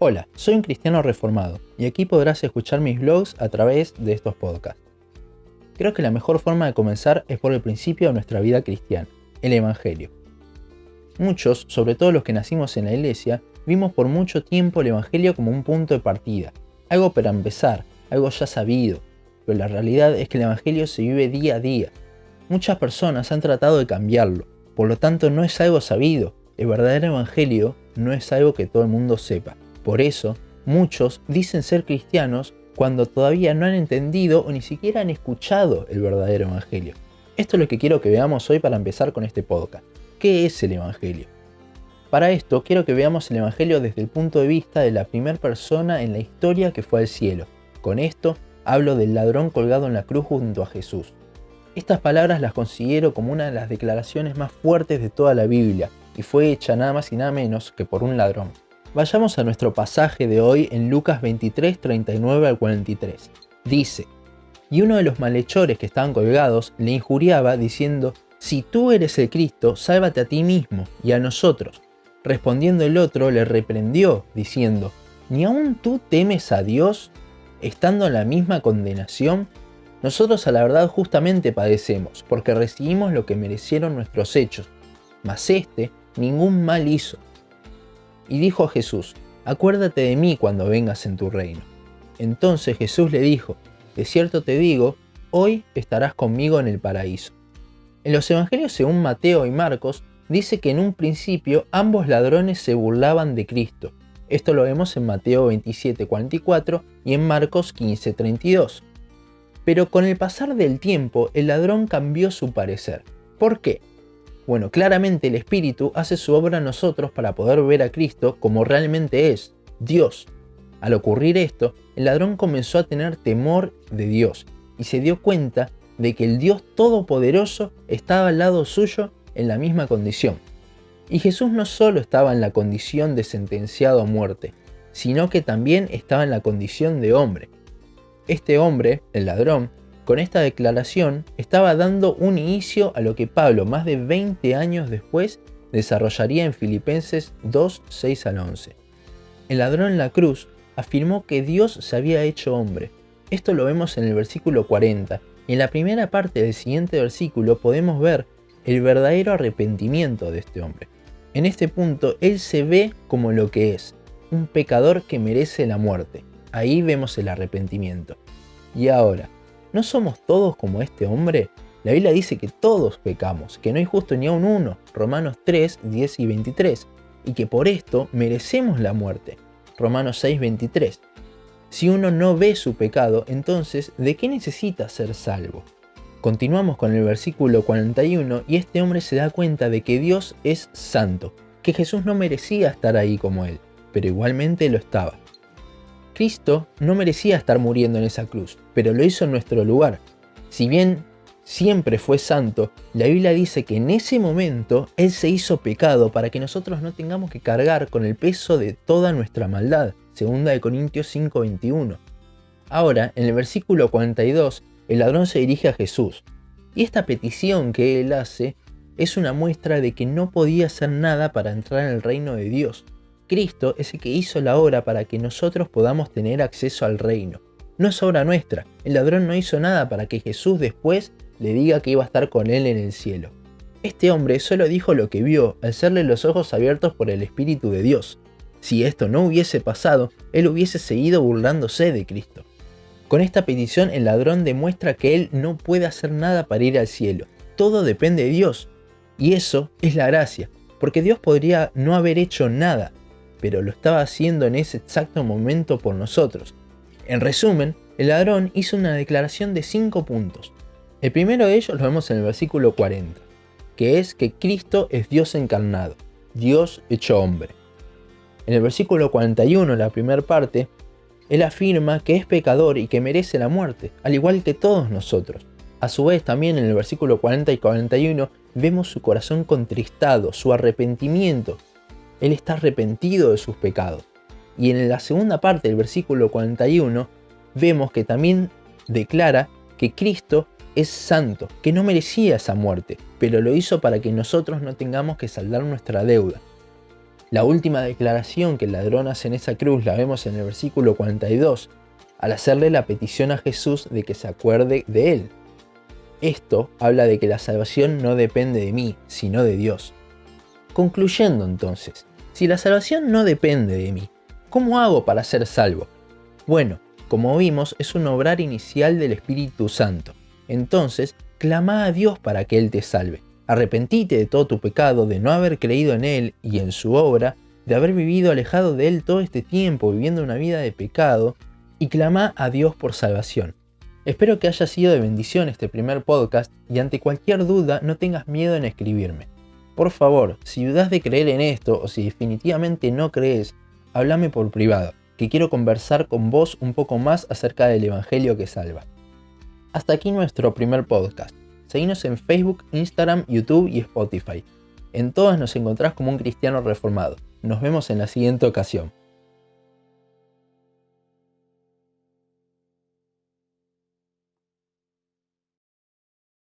Hola, soy un cristiano reformado y aquí podrás escuchar mis vlogs a través de estos podcasts. Creo que la mejor forma de comenzar es por el principio de nuestra vida cristiana, el Evangelio. Muchos, sobre todo los que nacimos en la iglesia, vimos por mucho tiempo el Evangelio como un punto de partida, algo para empezar, algo ya sabido, pero la realidad es que el Evangelio se vive día a día. Muchas personas han tratado de cambiarlo, por lo tanto no es algo sabido, el verdadero Evangelio no es algo que todo el mundo sepa. Por eso, muchos dicen ser cristianos cuando todavía no han entendido o ni siquiera han escuchado el verdadero Evangelio. Esto es lo que quiero que veamos hoy para empezar con este podcast. ¿Qué es el Evangelio? Para esto quiero que veamos el Evangelio desde el punto de vista de la primera persona en la historia que fue al cielo. Con esto hablo del ladrón colgado en la cruz junto a Jesús. Estas palabras las considero como una de las declaraciones más fuertes de toda la Biblia y fue hecha nada más y nada menos que por un ladrón. Vayamos a nuestro pasaje de hoy en Lucas 23, 39 al 43. Dice: Y uno de los malhechores que estaban colgados le injuriaba diciendo: Si tú eres el Cristo, sálvate a ti mismo y a nosotros. Respondiendo el otro le reprendió diciendo: ¿Ni aun tú temes a Dios, estando en la misma condenación? Nosotros a la verdad justamente padecemos, porque recibimos lo que merecieron nuestros hechos, mas éste ningún mal hizo. Y dijo a Jesús: Acuérdate de mí cuando vengas en tu reino. Entonces Jesús le dijo: De cierto te digo, hoy estarás conmigo en el paraíso. En los evangelios según Mateo y Marcos, dice que en un principio ambos ladrones se burlaban de Cristo. Esto lo vemos en Mateo 27:44 y en Marcos 15:32. Pero con el pasar del tiempo, el ladrón cambió su parecer. ¿Por qué? Bueno, claramente el Espíritu hace su obra en nosotros para poder ver a Cristo como realmente es, Dios. Al ocurrir esto, el ladrón comenzó a tener temor de Dios y se dio cuenta de que el Dios Todopoderoso estaba al lado suyo en la misma condición. Y Jesús no solo estaba en la condición de sentenciado a muerte, sino que también estaba en la condición de hombre. Este hombre, el ladrón, con esta declaración estaba dando un inicio a lo que Pablo, más de 20 años después, desarrollaría en Filipenses 2, 6 al 11. El ladrón en la cruz afirmó que Dios se había hecho hombre. Esto lo vemos en el versículo 40. Y en la primera parte del siguiente versículo podemos ver el verdadero arrepentimiento de este hombre. En este punto, él se ve como lo que es, un pecador que merece la muerte. Ahí vemos el arrepentimiento. Y ahora, ¿no somos todos como este hombre? La Biblia dice que todos pecamos, que no hay justo ni aun uno, Romanos 3, 10 y 23, y que por esto merecemos la muerte, Romanos 6, 23. Si uno no ve su pecado, entonces, ¿de qué necesita ser salvo? Continuamos con el versículo 41 y este hombre se da cuenta de que Dios es santo, que Jesús no merecía estar ahí como él, pero igualmente lo estaba. Cristo no merecía estar muriendo en esa cruz, pero lo hizo en nuestro lugar. Si bien siempre fue santo, la Biblia dice que en ese momento Él se hizo pecado para que nosotros no tengamos que cargar con el peso de toda nuestra maldad. 2 Corintios 5:21. Ahora, en el versículo 42, el ladrón se dirige a Jesús. Y esta petición que él hace es una muestra de que no podía hacer nada para entrar en el reino de Dios. Cristo es el que hizo la obra para que nosotros podamos tener acceso al reino. No es obra nuestra. El ladrón no hizo nada para que Jesús después le diga que iba a estar con él en el cielo. Este hombre solo dijo lo que vio al serle los ojos abiertos por el Espíritu de Dios. Si esto no hubiese pasado, él hubiese seguido burlándose de Cristo. Con esta petición el ladrón demuestra que él no puede hacer nada para ir al cielo. Todo depende de Dios. Y eso es la gracia, porque Dios podría no haber hecho nada, pero lo estaba haciendo en ese exacto momento por nosotros. En resumen, el ladrón hizo una declaración de 5 puntos. El primero de ellos lo vemos en el versículo 40, que es que Cristo es Dios encarnado, Dios hecho hombre. En el versículo 41, la primera parte, él afirma que es pecador y que merece la muerte, al igual que todos nosotros. A su vez, también en el versículo 40 y 41, vemos su corazón contristado, su arrepentimiento. Él está arrepentido de sus pecados. Y en la segunda parte del versículo 41 vemos que también declara que Cristo es santo, que no merecía esa muerte, pero lo hizo para que nosotros no tengamos que saldar nuestra deuda. La última declaración que el ladrón hace en esa cruz la vemos en el versículo 42, al hacerle la petición a Jesús de que se acuerde de él. Esto habla de que la salvación no depende de mí, sino de Dios. Concluyendo entonces, si la salvación no depende de mí, ¿cómo hago para ser salvo? Bueno, como vimos, es un obrar inicial del Espíritu Santo. Entonces, clama a Dios para que Él te salve. Arrepentite de todo tu pecado, de no haber creído en Él y en su obra, de haber vivido alejado de Él todo este tiempo, viviendo una vida de pecado, y clama a Dios por salvación. Espero que haya sido de bendición este primer podcast y ante cualquier duda no tengas miedo en escribirme. Por favor, si dudas de creer en esto o si definitivamente no crees, háblame por privado, que quiero conversar con vos un poco más acerca del Evangelio que salva. Hasta aquí nuestro primer podcast. Seguinos en Facebook, Instagram, YouTube y Spotify. En todas nos encontrás como un cristiano reformado. Nos vemos en la siguiente ocasión.